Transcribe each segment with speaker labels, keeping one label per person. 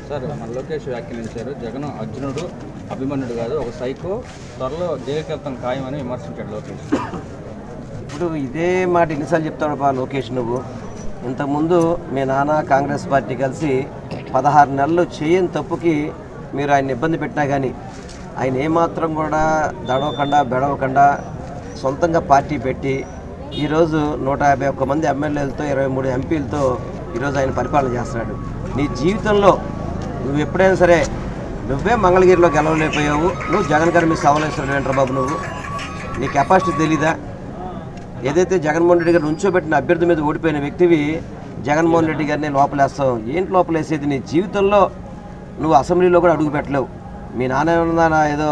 Speaker 1: Sir మన లోకేష్ వ్యాఖ్యానించారు, జగన్ అర్జునుడు అభిమన్యుడు కాదు, ఒక సైకో, త్వరలో జైలుకి వెళ్తాం ఖాయమని విమర్శించాడు లోకేష్.
Speaker 2: ఇప్పుడు ఇదే మాట ఎన్నిసార్లు చెప్తాడు బా లోకేష్? నువ్వు ఇంతకుముందు మీ నాన్న కాంగ్రెస్ పార్టీ కలిసి 16 నెలలు చేయని తప్పుకి మీరు ఆయన ఇబ్బంది పెట్టినా కానీ ఆయన ఏమాత్రం కూడా దడవకుండా బెడవకుండా సొంతంగా పార్టీ పెట్టి ఈరోజు 151 మంది ఎమ్మెల్యేలతో 23 ఎంపీలతో ఈరోజు ఆయన పరిపాలన చేస్తున్నాడు. నీ జీవితంలో నువ్వు ఎప్పుడైనా సరే నువ్వే మంగళగిరిలో గెలవలేకపోయావు, నువ్వు జగన్ గారు మీ సవాలేశ్వరుడు ఏంట్రా బాబు? నువ్వు నీ కెపాసిటీ తెలీదా? ఏదైతే జగన్మోహన్ రెడ్డి గారు నుంచోబెట్టిన అభ్యర్థి మీద ఓడిపోయిన వ్యక్తివి జగన్మోహన్ రెడ్డి గారిని లోపలేస్తావు. ఏంటి లోపలేసేది? నీ జీవితంలో నువ్వు అసెంబ్లీలో కూడా అడుగు పెట్టలేవు. మీ నాన్న ఏదో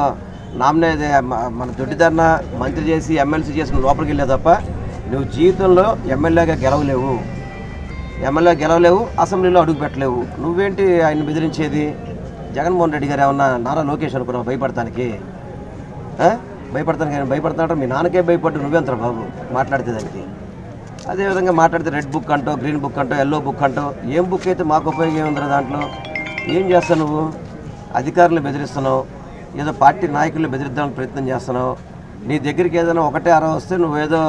Speaker 2: నామినే మన దొడ్డిదారిన మంత్రి చేసి ఎమ్మెల్సీ చేసిన లోపలికి వెళ్ళే తప్ప నువ్వు జీవితంలో ఎమ్మెల్యేగా గెలవలేవు, అసెంబ్లీలో అడుగు పెట్టలేవు. నువ్వేంటి ఆయన బెదిరించేది? జగన్మోహన్ రెడ్డి గారు ఏమన్నా నారా లోకేష్ అనుకున్నావు భయపడటానికి? భయపడతానికి ఆయన భయపడుతున్నాడు. మీ నాన్నకే భయపడ్డు నువ్వెంత బాబు మాట్లాడితే దానికి. అదేవిధంగా మాట్లాడితే రెడ్ బుక్ అంటో, గ్రీన్ బుక్ అంటో, ఎల్లో బుక్ అంటో, ఏం బుక్ అయితే మాకు ఉపయోగం ఏముందిరా దాంట్లో? ఏం చేస్తావు నువ్వు? అధికారులను బెదిరిస్తున్నావు, ఏదో పార్టీ నాయకులను బెదిరిద్దామని ప్రయత్నం చేస్తున్నావు. నీ దగ్గరికి ఏదైనా 1-6 వస్తే నువ్వేదో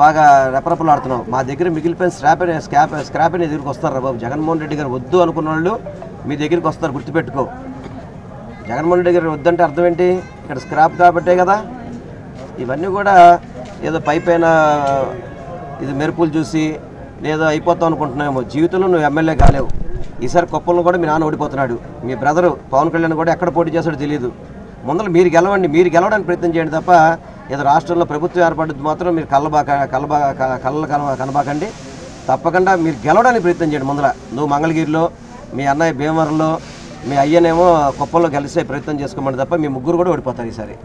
Speaker 2: బాగా రెపరెపలు ఆడుతున్నావు. మా దగ్గర మిగిలిపోయిన స్క్రాప్ నీ దగ్గరికి వస్తారా బాబు? జగన్మోహన్ రెడ్డి గారు వద్దు అనుకున్న వాళ్ళు మీ దగ్గరికి వస్తారు, గుర్తుపెట్టుకో. జగన్మోహన్ రెడ్డి గారు వద్దంటే అర్థం ఏంటి? ఇక్కడ స్క్రాప్ కాబట్టే కదా. ఇవన్నీ కూడా ఏదో పైపైన ఇది మెరుపులు చూసి ఏదో అయిపోతావు అనుకుంటున్నామో. జీవితంలో నువ్వు ఎమ్మెల్యే కాలేవు. ఈసారి కుప్పంలో కూడా మీ నాన్న ఓడిపోతున్నాడు. మీ బ్రదరు పవన్ కళ్యాణ్ కూడా ఎక్కడ పోటీ చేస్తాడో తెలియదు. ముందర మీరు గెలవండి, మీరు గెలవడానికి ప్రయత్నం చేయండి తప్ప ఏదో రాష్ట్రంలో ప్రభుత్వం ఏర్పడ్డది మాత్రం మీరు కనబాకండి. తప్పకుండా మీరు గెలవడానికి ప్రయత్నం చేయండి. ముందర నువ్వు మంగళగిరిలో, మీ అన్నయ్య భీమవరంలో, మీ అయ్యనేమో కుప్పంలో గెలిచే ప్రయత్నం చేసుకోమని తప్ప మీ ముగ్గురు కూడా ఓడిపోతారు ఈసారి.